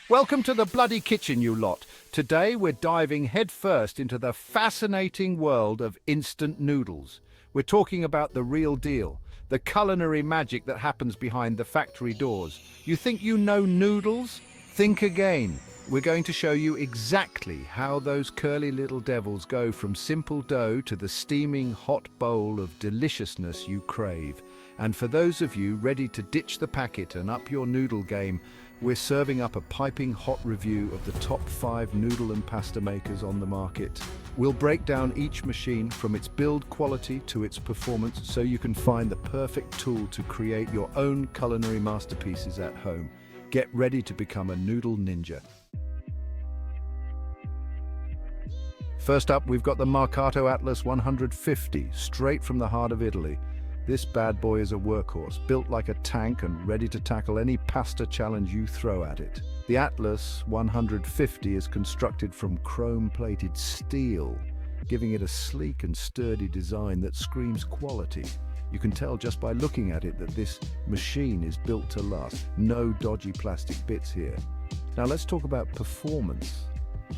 Welcome to the bloody kitchen, you lot. Today we're diving headfirst into the fascinating world of instant noodles. We're talking about the real deal, the culinary magic that happens behind the factory doors. You think you know noodles? Think again. We're going to show you exactly how those curly little devils go from simple dough to the steaming hot bowl of deliciousness you crave. And for those of you ready to ditch the packet and up your noodle game, we're serving up a piping hot review of the top 5 noodle and pasta makers on the market. We'll break down each machine from its build quality to its performance so you can find the perfect tool to create your own culinary masterpieces at home. Get ready to become a noodle ninja. First up, we've got the Mercato Atlas 150, straight from the heart of Italy. This bad boy is a workhorse, built like a tank and ready to tackle any pasta challenge you throw at it. The Atlas 150 is constructed from chrome-plated steel, giving it a sleek and sturdy design that screams quality. You can tell just by looking at it that this machine is built to last. No dodgy plastic bits here. Now let's talk about performance.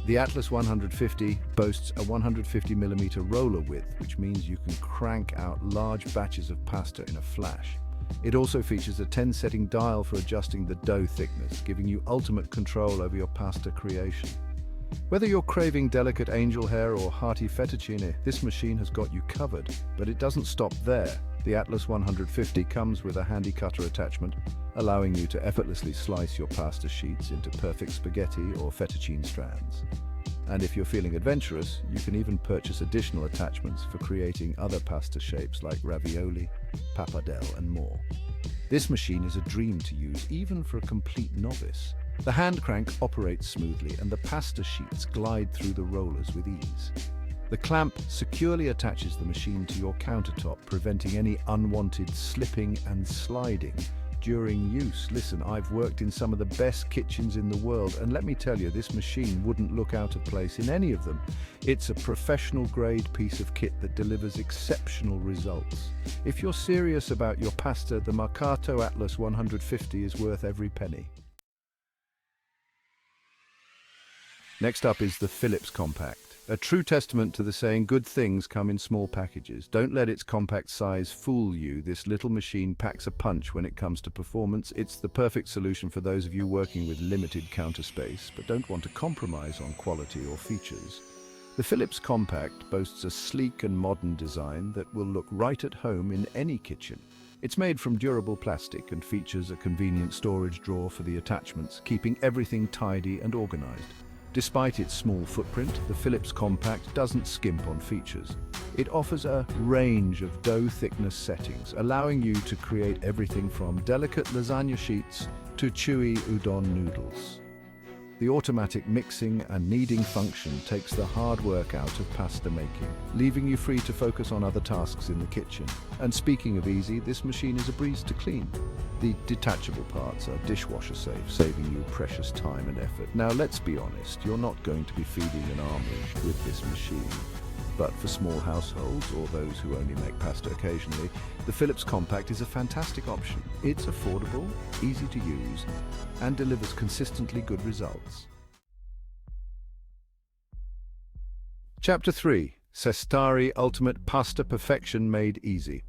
The Atlas 150 boasts a 150mm roller width, which means you can crank out large batches of pasta in a flash. It also features a 10-setting dial for adjusting the dough thickness, giving you ultimate control over your pasta creation. Whether you're craving delicate angel hair or hearty fettuccine, this machine has got you covered. But it doesn't stop there. The Atlas 150 comes with a handy cutter attachment, allowing you to effortlessly slice your pasta sheets into perfect spaghetti or fettuccine strands. And if you're feeling adventurous, you can even purchase additional attachments for creating other pasta shapes like ravioli, pappardelle, and more. This machine is a dream to use, even for a complete novice. The hand crank operates smoothly and the pasta sheets glide through the rollers with ease. The clamp securely attaches the machine to your countertop, preventing any unwanted slipping and sliding during use. Listen, I've worked in some of the best kitchens in the world, and let me tell you, this machine wouldn't look out of place in any of them. It's a professional-grade piece of kit that delivers exceptional results. If you're serious about your pasta, the Mercato Atlas 150 is worth every penny. Next up is the Philips Compact. A true testament to the saying, good things come in small packages. Don't let its compact size fool you. This little machine packs a punch when it comes to performance. It's the perfect solution for those of you working with limited counter space, but don't want to compromise on quality or features. The Philips Compact boasts a sleek and modern design that will look right at home in any kitchen. It's made from durable plastic and features a convenient storage drawer for the attachments, keeping everything tidy and organized. Despite its small footprint, the Philips Compact doesn't skimp on features. It offers a range of dough thickness settings, allowing you to create everything from delicate lasagna sheets to chewy udon noodles. The automatic mixing and kneading function takes the hard work out of pasta making, leaving you free to focus on other tasks in the kitchen. And speaking of easy, this machine is a breeze to clean. The detachable parts are dishwasher safe, saving you precious time and effort. Now let's be honest, you're not going to be feeding an army with this machine. But for small households or those who only make pasta occasionally, the Philips Compact is a fantastic option. It's affordable, easy to use, and delivers consistently good results. Chapter 3. Cestari Ultimate Pasta Perfection Made Easy.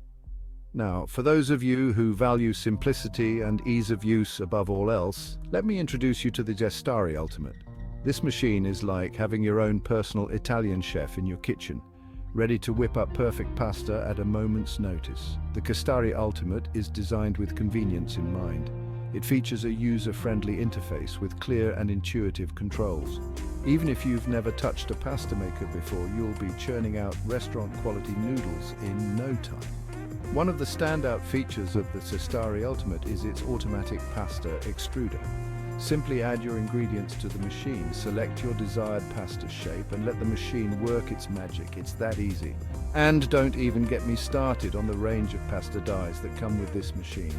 Now, for those of you who value simplicity and ease of use above all else, let me introduce you to the Cestari Ultimate. This machine is like having your own personal Italian chef in your kitchen, ready to whip up perfect pasta at a moment's notice. The Cestari Ultimate is designed with convenience in mind. It features a user-friendly interface with clear and intuitive controls. Even if you've never touched a pasta maker before, you'll be churning out restaurant-quality noodles in no time. One of the standout features of the Cestari Ultimate is its automatic pasta extruder. Simply add your ingredients to the machine, select your desired pasta shape, and let the machine work its magic. It's that easy. And don't even get me started on the range of pasta dyes that come with this machine.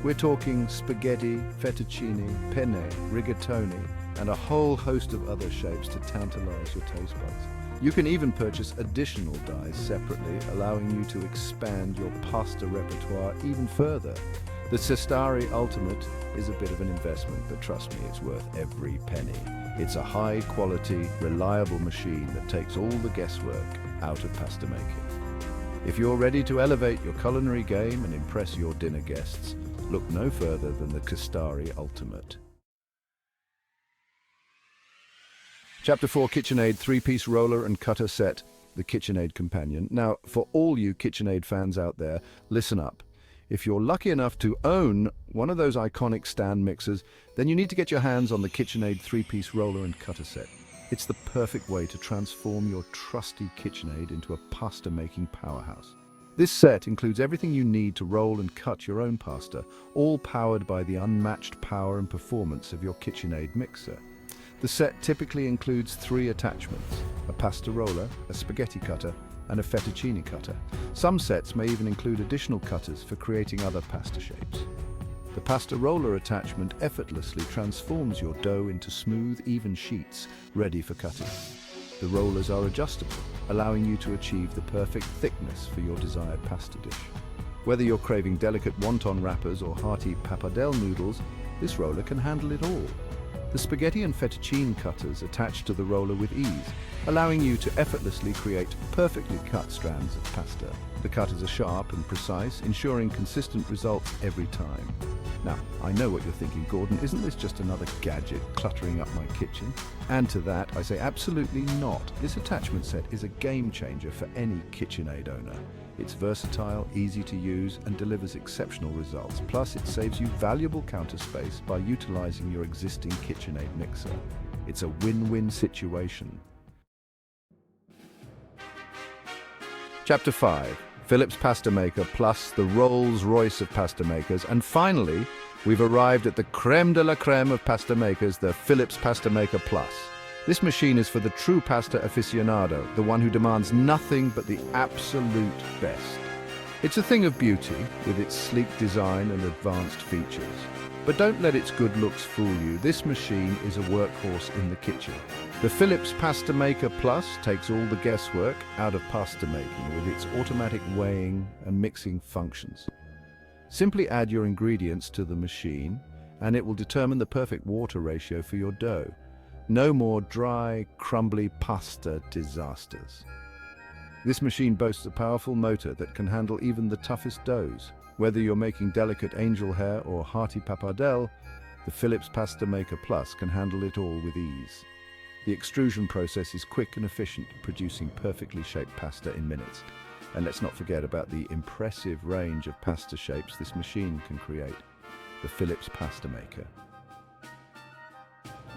We're talking spaghetti, fettuccine, penne, rigatoni, and a whole host of other shapes to tantalize your taste buds. You can even purchase additional dyes separately, allowing you to expand your pasta repertoire even further. The Cestari Ultimate is a bit of an investment, but trust me, it's worth every penny. It's a high-quality, reliable machine that takes all the guesswork out of pasta making. If you're ready to elevate your culinary game and impress your dinner guests, look no further than the Cestari Ultimate. Chapter 4, KitchenAid 3-piece roller and cutter set, the KitchenAid Companion. Now, for all you KitchenAid fans out there, listen up. If you're lucky enough to own one of those iconic stand mixers, then you need to get your hands on the KitchenAid 3-piece roller and cutter set. It's the perfect way to transform your trusty KitchenAid into a pasta-making powerhouse. This set includes everything you need to roll and cut your own pasta, all powered by the unmatched power and performance of your KitchenAid mixer. The set typically includes 3 attachments: a pasta roller, a spaghetti cutter, and a fettuccine cutter. Some sets may even include additional cutters for creating other pasta shapes. The pasta roller attachment effortlessly transforms your dough into smooth, even sheets, ready for cutting. The rollers are adjustable, allowing you to achieve the perfect thickness for your desired pasta dish. Whether you're craving delicate wonton wrappers or hearty pappardelle noodles, this roller can handle it all. The spaghetti and fettuccine cutters attach to the roller with ease, allowing you to effortlessly create perfectly cut strands of pasta. The cutters are sharp and precise, ensuring consistent results every time. Now, I know what you're thinking, Gordon, isn't this just another gadget cluttering up my kitchen? And to that, I say absolutely not. This attachment set is a game changer for any KitchenAid owner. It's versatile, easy to use, and delivers exceptional results. Plus, it saves you valuable counter space by utilizing your existing KitchenAid mixer. It's a win-win situation. Chapter 5. Philips Pasta Maker plus the Rolls-Royce of pasta makers. And finally, we've arrived at the creme de la creme of pasta makers, the Philips Pasta Maker Plus. This machine is for the true pasta aficionado, the one who demands nothing but the absolute best. It's a thing of beauty, with its sleek design and advanced features. But don't let its good looks fool you. This machine is a workhorse in the kitchen. The Philips Pasta Maker Plus takes all the guesswork out of pasta making with its automatic weighing and mixing functions. Simply add your ingredients to the machine, and it will determine the perfect water ratio for your dough. No more dry, crumbly pasta disasters. This machine boasts a powerful motor that can handle even the toughest doughs. Whether you're making delicate angel hair or hearty pappardelle, the Philips Pasta Maker Plus can handle it all with ease. The extrusion process is quick and efficient, producing perfectly shaped pasta in minutes. And let's not forget about the impressive range of pasta shapes this machine can create. The Philips Pasta Maker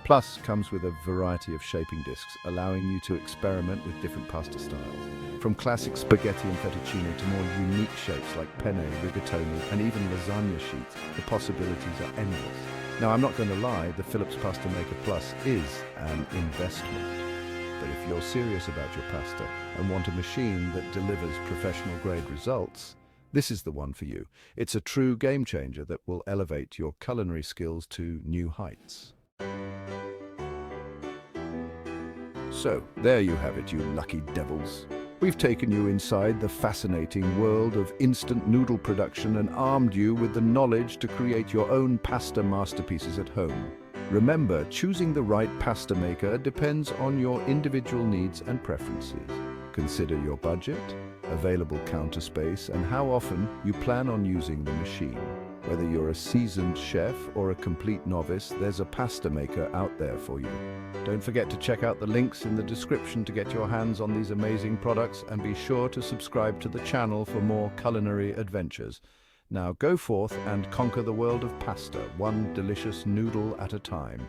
Plus comes with a variety of shaping discs, allowing you to experiment with different pasta styles. From classic spaghetti and fettuccine to more unique shapes like penne, rigatoni, and even lasagna sheets, the possibilities are endless. Now, I'm not going to lie, the Philips Pasta Maker Plus is an investment. But if you're serious about your pasta and want a machine that delivers professional-grade results, this is the one for you. It's a true game changer that will elevate your culinary skills to new heights. So, there you have it, you lucky devils. We've taken you inside the fascinating world of instant noodle production and armed you with the knowledge to create your own pasta masterpieces at home. Remember, choosing the right pasta maker depends on your individual needs and preferences. Consider your budget, available counter space, and how often you plan on using the machine. Whether you're a seasoned chef or a complete novice, there's a pasta maker out there for you. Don't forget to check out the links in the description to get your hands on these amazing products, and be sure to subscribe to the channel for more culinary adventures. Now go forth and conquer the world of pasta, one delicious noodle at a time.